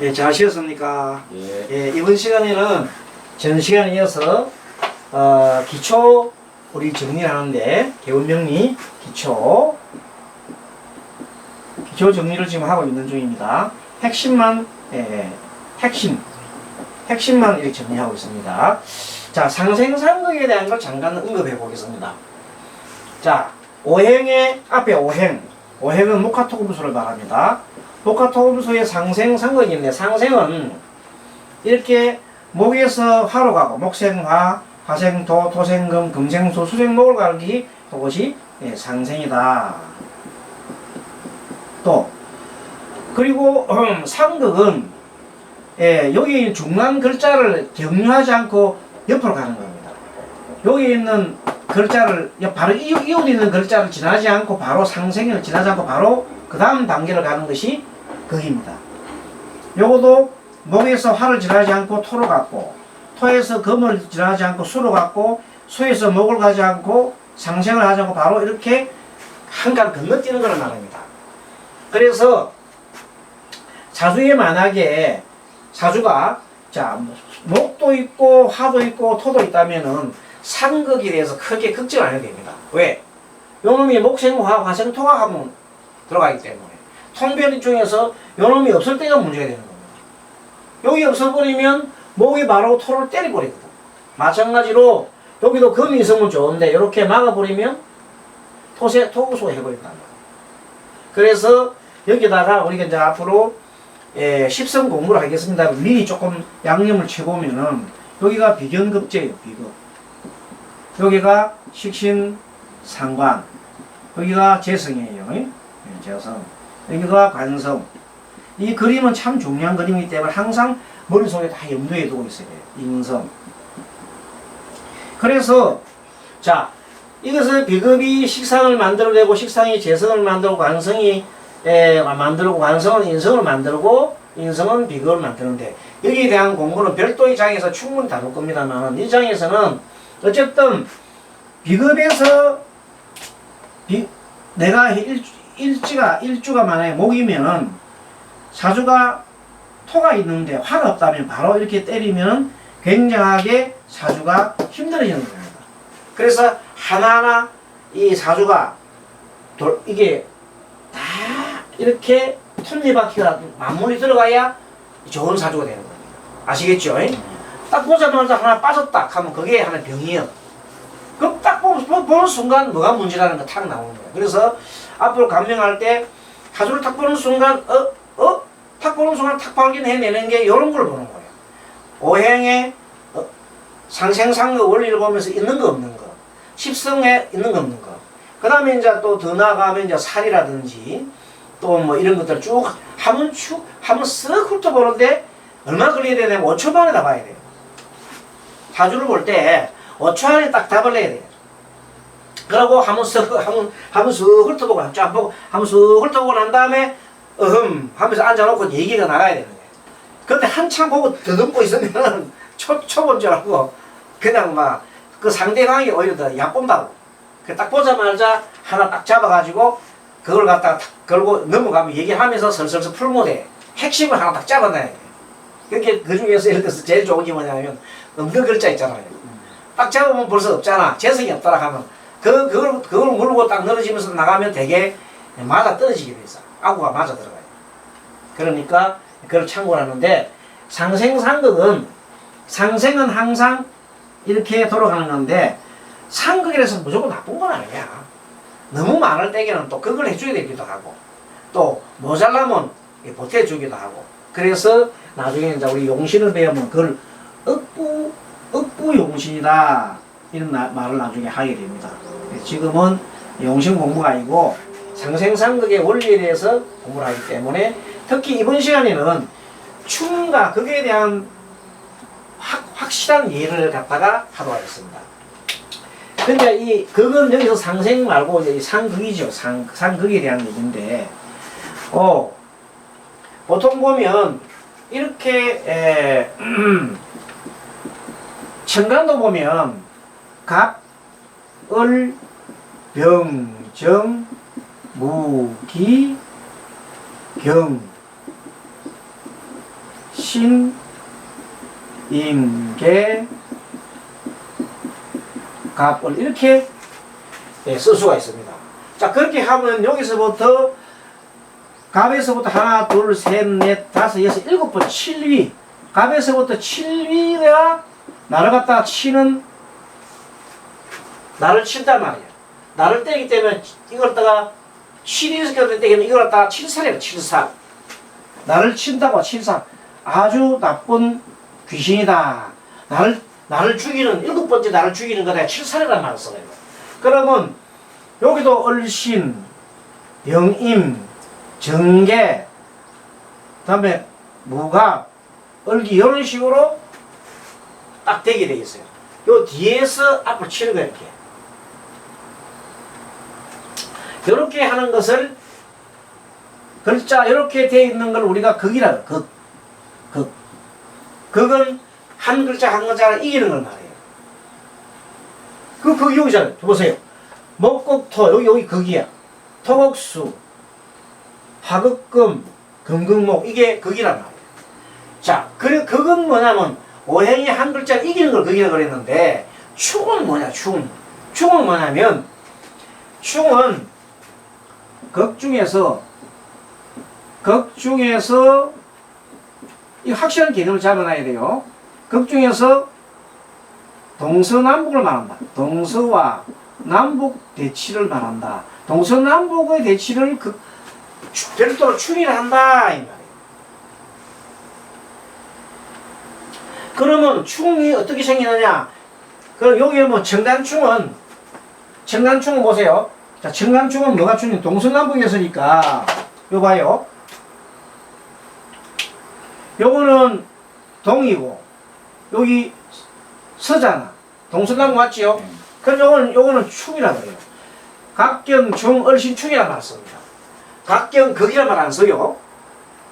예, 잘 쉬었습니까? 예. 예, 이번 시간에는 전 시간에 이어서 기초 우리 정리하는데 개운명리 기초 정리를 지금 하고 있는 중입니다. 핵심만 핵심만 이렇게 정리하고 있습니다. 자, 상생상극에 대한 걸 잠깐 언급해 보겠습니다. 자, 오행의 앞에 오행은 목화토금수를 말합니다. 목화토금수의 상생상극인데, 상생은 이렇게 목에서 화로 가고 목생화, 화생토, 토생금, 금생수, 수생목을 가르기, 그것이 상생이다. 또 그리고 상극은 여기 중간 글자를 경유하지 않고 옆으로 가는 겁니다. 여기 있는 글자를 바로 이웃 있는 글자를 지나지 않고 바로 상생을 지나지 않고 바로 그 다음 단계를 가는 것이 극입니다. 요것도 목에서 화를 지나지 않고 토로 갔고, 토에서 금을 지나지 않고 수로 갔고, 수에서 목을 가지 않고 상생을 하지 않고 바로 이렇게 한칸 건너뛰는 걸 말합니다. 그래서 사주에 만약에 사주가 자 목도 있고 화도 있고 토도 있다면은 상극에 대해서 크게 걱정 안 해도 됩니다. 왜? 요놈이 목생화, 화생토가 하면 들어가기 때문에 통변 중에서 요놈이 없을 때가 문제가 되는 겁니다. 여기 없어버리면 목이 바로 토를 때려버리거든. 마찬가지로 여기도 금이 있으면 좋은데 이렇게 막아버리면 토구소 해버린단 말이에요. 그래서 여기다가 우리가 이제 앞으로 십성 공부를 하겠습니다. 미리 조금 양념을 쳐보면은 여기가 비견급제예요. 비급. 여기가 식신상관. 여기가 재성이에요. 재성. 여기가 관성. 이 그림은 참 중요한 그림이기 때문에 항상 머릿속에 다 염두에 두고 있어야 돼요. 인성. 그래서 자 이것을 비급이 식상을 만들어내고 식상이 재성을 만들고 관성이 만들고 관성은 인성을 만들고 인성은 비급을 만드는데 여기에 대한 공부는 별도의 장에서 충분히 다룰 겁니다만 이 장에서는 어쨌든 비급에서 내가 일주가 만약에 목이면 사주가 토가 있는데 화가 없다면 바로 이렇게 때리면 굉장하게 사주가 힘들어지는 겁니다. 그래서 하나하나 이 사주가 이게 다 이렇게 톱니바퀴가 마무리 들어가야 좋은 사주가 되는 겁니다. 아시겠죠? 딱 보자마자 하나 빠졌다 하면 그게 하나 병이에요. 그럼 딱 보는 순간 뭐가 문제라는 거 탁 나오는 거예요. 그래서 앞으로 감명할 때 사주를 탁 보는 순간 탁 보는 순간 탁 발견해내는 게 이런 걸 보는 거예요. 오행의 상생상극 원리를 보면서 있는 거 없는 거, 십성에 있는 거 없는 거. 그 다음에 이제 또 더 나아가면 이제 살이라든지 또 뭐 이런 것들 쭉 한번 쓱 훑어보는데 얼마나 걸려야 되냐면 5초 만에 다 봐야 돼요. 사주를 볼 때 5초 안에 딱 답을 내야 돼요. 그러고 한번 쓱 훑어보고 쫙 보고 한번 쓱 훑어보고 난 다음에 하면서 앉아놓고 얘기가 나가야 되는 거예요. 근데 한참 보고 더듬고 있으면 초본 줄 알고 그냥 막 그 상대방이 오히려 더 얕본다고. 딱 보자마자 하나 딱 잡아가지고 그걸 갖다가 탁 걸고 넘어가면 얘기하면서 설설설 풀면 돼. 핵심을 하나 딱 잡아놔야 돼. 그렇게 그 중에서 예를 들어서 제일 좋은 게 뭐냐면 없는 글자 있잖아요. 딱 잡으면 벌써 없잖아. 재성이 없다라 하면 그걸 물고 딱 늘어지면서 나가면 되게 맞아 떨어지게 돼 있어. 아구가 맞아 들어가요. 그러니까 그걸 참고를 하는데 상생상극은 상생은 항상 이렇게 돌아가는 건데 상극이라서 무조건 나쁜 건 아니야. 너무 많을 때에는 또 그걸 해줘야 되기도 하고 또 모자라면 보태주기도 하고 그래서 나중에 이제 우리 용신을 배우면 그걸 억부용신이다 이런 말을 나중에 하게 됩니다. 지금은 용신 공부가 아니고 상생상극의 원리에 대해서 공부를 하기 때문에 특히 이번 시간에는 춤과 극에 대한 확실한 예를 갖다가 하도록 하겠습니다. 근데 이 극은 여기서 상생 말고 이제 상극이죠. 상극에 대한 얘기인데, 보통 보면 이렇게 천간도 보면 갑, 을, 병, 정, 무, 기, 경 얼신, 임계, 갑을 이렇게 쓸 수가 있습니다. 자, 그렇게 하면 여기서부터 갑에서부터 하나, 둘, 셋, 넷, 다섯, 여섯, 일곱 번 7위. 갑에서부터 7위가 나를 갖다가 치는, 나를 친단 말이에요. 나를 때리기 때문에 이걸 갖다가 7위에서 때리면 이걸 갖다가 7살이에요. 7살. 나를 친다고 7살. 아주 나쁜 귀신이다. 나를 죽이는, 일곱 번째 나를 죽이는 거다. 7살이라는 말을 써요. 그러면 여기도 얼신, 병임, 정계, 그 다음에 무갑, 얼기 이런 식으로 딱 되게 되어 있어요. 요 뒤에서 앞으로 치는 거예요. 이렇게 하는 것을 글자 이렇게 되어 있는 걸 우리가 극이라고 해요. 극은 한 글자 한 글자를 이기는 걸 말해요. 극 여기잖아요. 보세요. 목곡토 여기 극이야. 토곡수, 화극금, 금극목 이게 극이란 말이에요. 자, 그래 극은 뭐냐면 오행이 한 글자를 이기는 걸 극이라고 그랬는데 충은 뭐냐? 충은 뭐냐면 충은 극 중에서 이 확실한 개념을 잡아놔야 돼요. 극 중에서 동서남북을 말한다. 동서와 남북 대치를 말한다. 동서남북의 대치를 별도로 충이라 한다 이 말이에요. 그러면 충이 어떻게 생기느냐? 그럼 여기에 뭐 청간충은 보세요. 자, 청간충은 뭐가 충이 동서남북이었으니까 요 봐요. 요거는 동이고 여기 서잖아. 동서남북 맞지요? 그럼 요거는 충이라 그래요. 각경, 중, 얼신, 충이라 말 씁니다. 각경, 극이라 말 안 써요.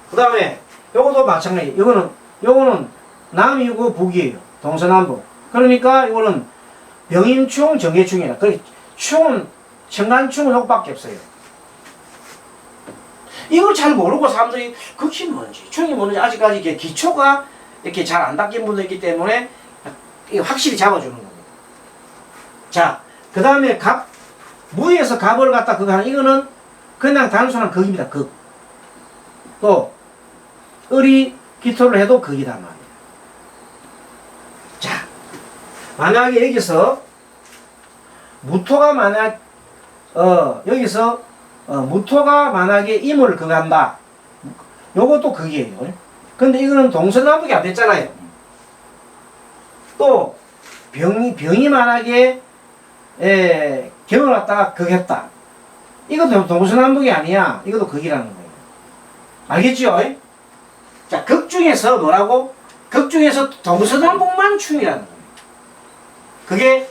그 다음에 요것도 마찬가지. 요거는 남이고 북이에요. 동서남북. 그러니까 이거는 병임충, 정계충이라. 그 충은 청간충은 요거밖에 없어요. 이걸 잘 모르고 사람들이 극이 뭔지, 충이 뭔지 아직까지 이게 기초가 이렇게 잘 안 닦인 분도 있기 때문에 확실히 잡아주는 겁니다. 자, 그 다음에 갑, 무에서 갑을 갖다 그거 하는 이거는 그냥 단순한 극입니다. 극. 또 을이 기토를 해도 극이단 말이에요. 자, 만약에 여기서 무토가 무토가 만약에 임을 극한다. 요것도 극이에요. 근데 이거는 동서남북이 안 됐잖아요. 또 병이 만약에 경을 갖다가 극했다. 이것도 동서남북이 아니야. 이것도 극이라는 거예요. 알겠죠? 자, 극 중에서 뭐라고? 극 중에서 동서남북만 충이라는 거예요. 그게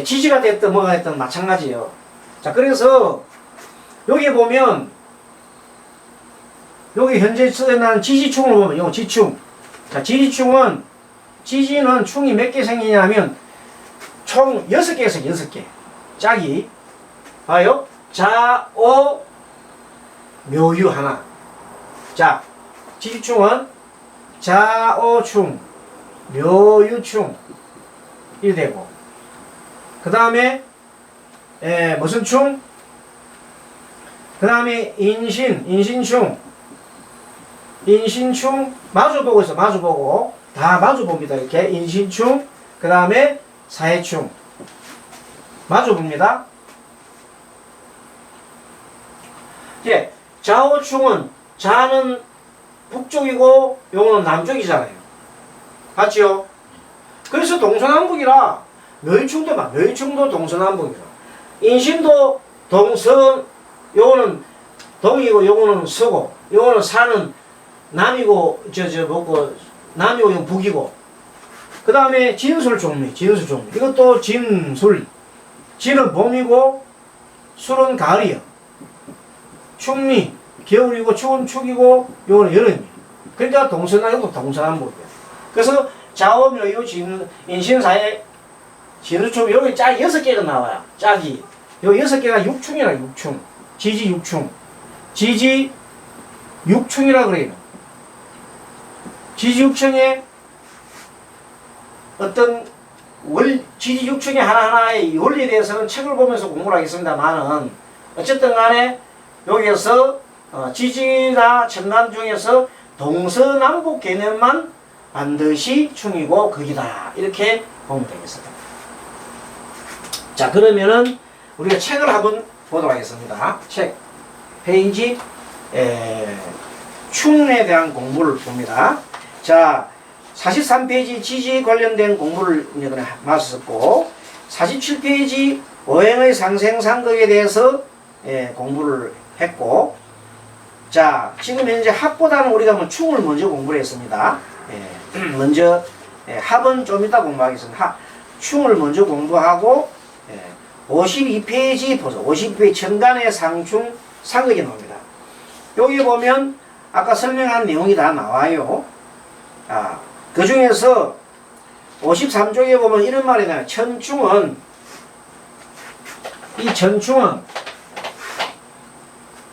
지지가 됐든 뭐가 됐든 마찬가지예요. 자, 그래서 여기 보면 여기 현재 쓰여난 지지충을 보면 이거 지충. 자, 지지충은 지지는 충이 몇 개 생기냐면 총 6개에서 6개. 짝이 봐요. 자오 묘유 하나. 자, 지지충은 자오충, 묘유충 이 되고. 그 다음에 무슨 충? 그 다음에 인신충 마주보고 있어. 마주보고 다 마주봅니다. 이렇게 인신충. 그 다음에 사해충 마주봅니다. 예, 좌우충은 자는 북쪽이고 요거는 남쪽이잖아요. 맞지요? 그래서 동서남북이라 묘유충도 동서남북이라. 인신도 동서, 요거는 동이고 요거는 서고, 요거는 사는 남이고 남이고 이건 북이고. 그 다음에 진술종미. 이것도 진술. 진은 봄이고 술은 가을이요. 충미 겨울이고 추운 축이고 요거는 여름이에요. 그러니까 동서남북 동서남북이에요. 그래서 좌우묘유 인신사에 진술충 여기 짝이 6개가 나와요. 짝이 요 6개가 육충이라. 육충 지지 육충 지지 육충이라 그래요. 지지육청의 어떤 지지육청의 하나하나의 원리에 대해서는 책을 보면서 공부를 하겠습니다만은 어쨌든 간에 여기에서 지지나 청간 중에서 동서남북 개념만 반드시 충이고 극이다 이렇게 보면 되겠습니다. 자, 그러면은 우리가 책을 한번 보도록 하겠습니다. 책 페이지 충에 대한 공부를 봅니다. 자, 43페이지 지지 관련된 공부를 이번에 마쳤고 47페이지 어행의 상생상극에 대해서 공부를 했고, 자, 지금 현재 합보다는 우리가 뭐 충을 먼저 공부를 했습니다. 먼저 합은 좀 이따 공부하겠습니다. 충을 먼저 공부하고 52페이지 보세요. 52페이지 천간의 상충 상극이 나옵니다. 여기 보면 아까 설명한 내용이 다 나와요. 그 중에서 53쪽에 보면 이런 말이 나와요. 천충은, 이 천충은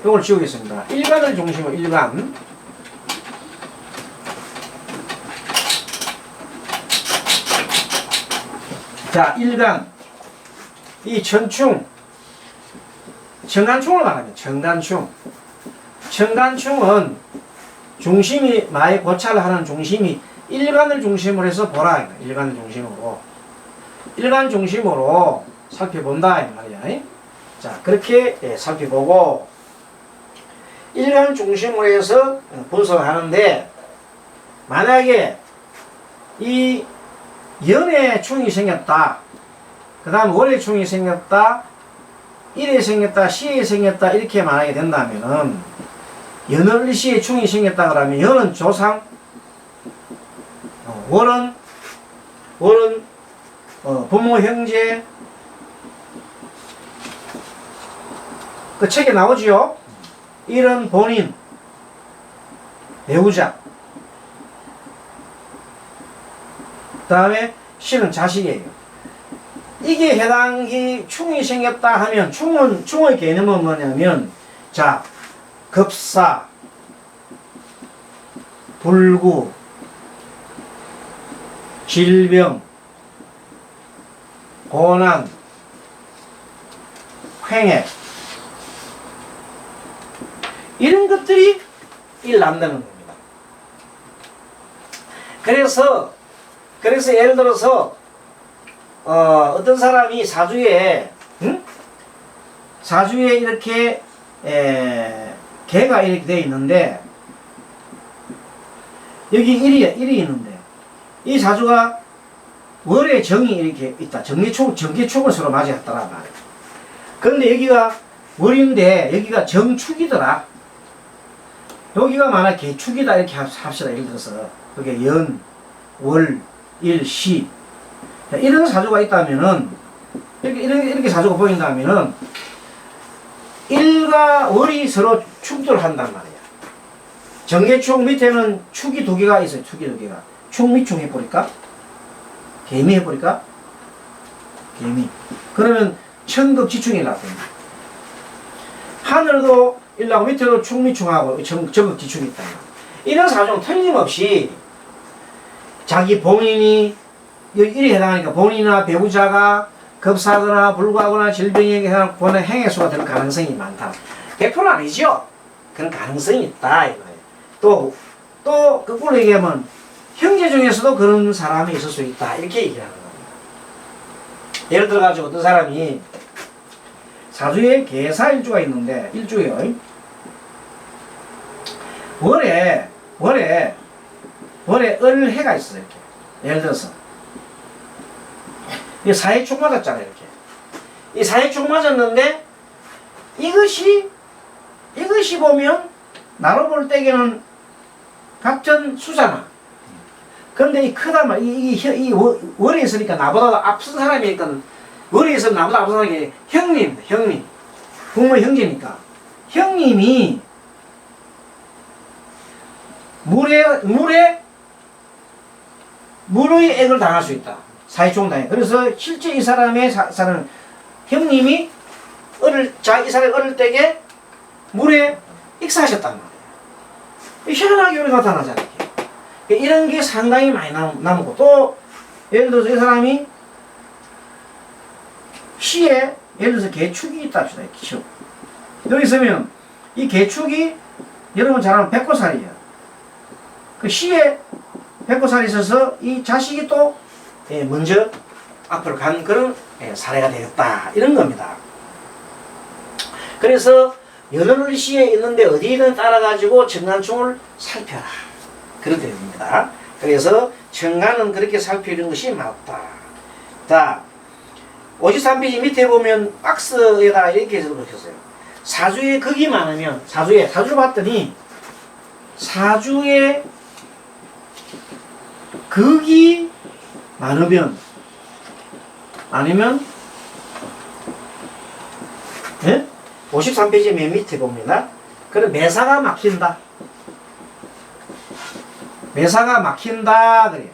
이걸 지우겠습니다. 일간을 중심으로 일간. 자, 일간. 이 천충. 정간충을 말합니다. 정간충. 정간충은 중심이, 마의 고찰을 하는 중심이 일간을 중심으로 해서 보라. 일간을 중심으로. 일간 중심으로 살펴본다. 이 말이야. 자, 그렇게 살펴보고, 일간 중심으로 해서 분석을 하는데, 만약에 이 연의 충이 생겼다, 그 다음 월의 충이 생겼다, 일에 생겼다, 시에 생겼다, 이렇게 말하게 된다면은, 연월시에 충이 생겼다 그러면, 연은 조상, 월은 부모, 형제, 그 책에 나오지요? 일은 본인, 배우자, 그 다음에 시는 자식이에요. 이게 해당이 충이 생겼다 하면, 충의 개념은 뭐냐면, 자, 급사, 불구, 질병, 고난, 횡액, 이런 것들이 일난다는 겁니다. 그래서 예를 들어서 어떤 사람이 사주에 이렇게 개가 이렇게 되어 있는데, 여기 일이 있는데, 이 사주가 월에 정이 이렇게 있다. 정계축을 서로 맞이했더라 말이야. 그런데 여기가 월인데 여기가 정축이더라. 여기가 만약 개축이다 이렇게 합시다. 예를 들어서 그게 연, 월, 일, 시 이런 사주가 있다면은, 이렇게 사주가 보인다면은 일과 월이 서로 축도를 한단 말이야. 정계축 밑에는 축이 두 개가 있어요. 축이 두 개가. 축미축 해버릴까? 개미 해버릴까? 개미. 그러면 천극지축이라고 합니다. 하늘도 일하고 밑에도 축미축하고 정극지축이 있다. 이런 사주는 틀림없이 자기 본인이 일에 해당하니까 본인이나 배우자가 급사하거나 불구하거나 질병에 해당하는 행해수가 될 가능성이 많다. 100%는 아니죠. 그런 가능성이 있다. 또 거꾸로 얘기하면 형제 중에서도 그런 사람이 있을 수 있다. 이렇게 얘기하는 겁니다. 예를 들어가지고 어떤 사람이 사주에 계사일주가 있는데, 일주요. 월에 을해가 있어요. 이렇게. 예를 들어서. 이 사해축 맞았잖아요. 이렇게. 이 사해축 맞았는데, 이것이 보면, 나로 볼 때에는 같은 수잖아. 그런데 이 크단 말, 이 월에 있으니까 나보다 앞선 사람이니까, 월에 있으면 나보다 앞선 사람이 형님. 부모 형제니까. 형님이 물의 액을 당할 수 있다. 사회충 당해. 그래서 실제 이 사람의 사는 형님이 이 사람이 어릴 때에 물에 익사하셨단 말이에요. 희한하게 우리 나타나잖아요. 이런 게 상당히 많이 남고, 또 예를 들어서 이 사람이 시에 예를 들어서 개축이 있다 합시다. 개축. 여기 있으면 이 개축이 여러분 잘 아는 백호살이에요. 그 시에 백호살이 있어서 이 자식이 또 먼저 앞으로 간 그런 사례가 되었다. 이런 겁니다. 그래서 연월을 시에 있는데 어디든 따라가지고 정관충을 살펴라. 그렇게 됩니다. 그래서 정관은 그렇게 살피는 것이 맞다. 자, 53페이지 밑에 보면 박스에다가 이렇게 해서 적혔어요. 사주에 극이 많으면, 사주를 봤더니, 사주에 극이 많으면, 아니면, 예? 53페이지 맨 밑에 봅니다. 그럼 매사가 막힌다. 매사가 막힌다. 그래요.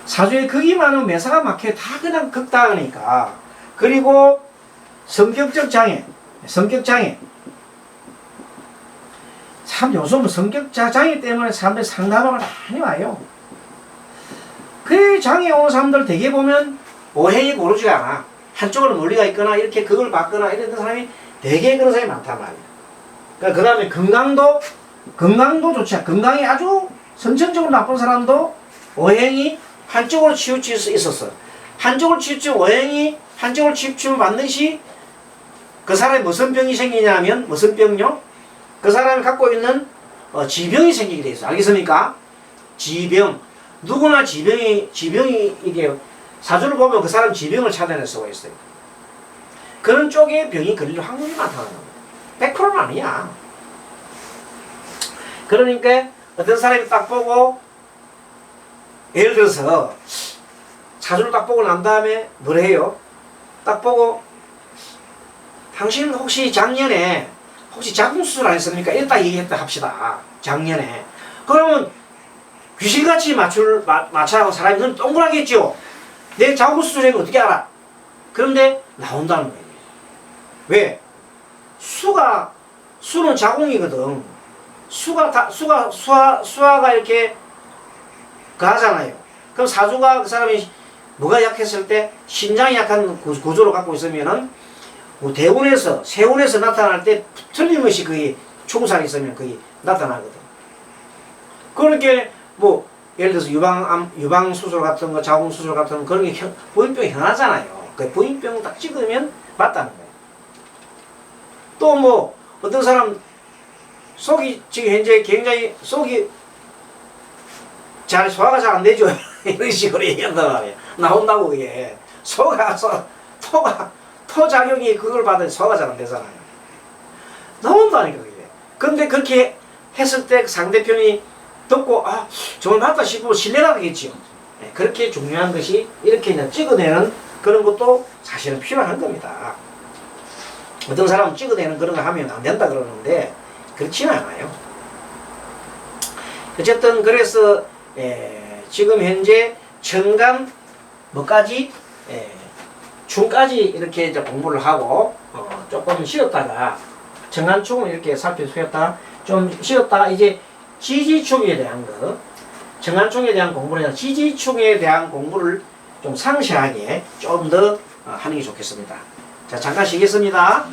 사주에 극이 많으면 매사가 막혀 다 그냥 극당하니까. 그리고 성격적 장애. 참 요즘은 성격자 장애 때문에 사람들이 상담을 많이 와요. 그 장애 오는 사람들 대개 보면 오행이 고르지가 않아. 한쪽으로 논리가 있거나 이렇게 그걸 받거나 이런 사람이 되게 그런 사람이 많단 말이야. 그러니까 그 다음에 건강도 좋지 않아. 건강이 아주 선천적으로 나쁜 사람도 오행이 한쪽으로 치우칠 수 있었어. 한쪽으로 치우치면 오행이 한쪽으로 치우치면 반드시 그 사람이 무슨 병이 생기냐면 무슨 병요? 그 사람이 갖고 있는 지병이 생기게 돼 있어. 알겠습니까? 지병. 누구나 지병이 이게 사주를 보면 그 사람 지병을 찾아낼 수가 있어요. 그런 쪽에 병이 걸릴 확률이 많다는 겁니다. 100%는 아니야. 그러니까 어떤 사람이 딱 보고 예를 들어서 사주를 딱 보고 난 다음에 뭘 해요? 딱 보고 당신 혹시 작년에 혹시 자궁수술 안 했습니까? 이랬다 얘기했다 합시다. 작년에. 그러면 귀신같이 맞춰하고 사람이 그건 동그랗겠죠. 내 자궁수술인 거 어떻게 알아? 그런데 나온다는 거예요. 왜? 수는 자궁이거든. 수화가 이렇게 가잖아요. 그럼 사주가 그 사람이 뭐가 약했을 때 신장이 약한 구조를 갖고 있으면은 뭐 대운에서 세운에서 나타날 때 틀림없이 거의 충살이 있으면 거의 나타나거든. 그렇게 뭐 예를 들어서 유방 수술 같은 거, 자궁 수술 같은 거 그런 게 부인병이 현하잖아요. 그 부인병 딱 찍으면 맞다는 거예요. 또 뭐 어떤 사람 속이 지금 현재 굉장히 속이 소화가 잘 안 되죠. 이런 식으로 얘기한단 말이에요. 나온다고 그게. 토작용이 그걸 받으면 소화가 잘 안 되잖아요. 나온다니까 그게. 근데 그렇게 했을 때 상대편이 듣고 정말 맞다 싶으면 신뢰가 되겠지요. 네, 그렇게 중요한 것이 이렇게 그냥 찍어내는 그런 것도 사실은 필요한 겁니다. 어떤 사람은 찍어내는 그런 거 하면 안 된다 그러는데 그렇지는 않아요. 어쨌든 그래서 지금 현재 정관 뭐까지 충까지 이렇게 이제 공부를 하고 조금 쉬었다가 정관충을 이렇게 살펴보였다 좀 쉬었다가 이제 지지충에 대한 거 정관충에 대한 공부를 해서 지지충에 대한 공부를 좀 상세하게 좀 더 하는 게 좋겠습니다. 자, 잠깐 쉬겠습니다.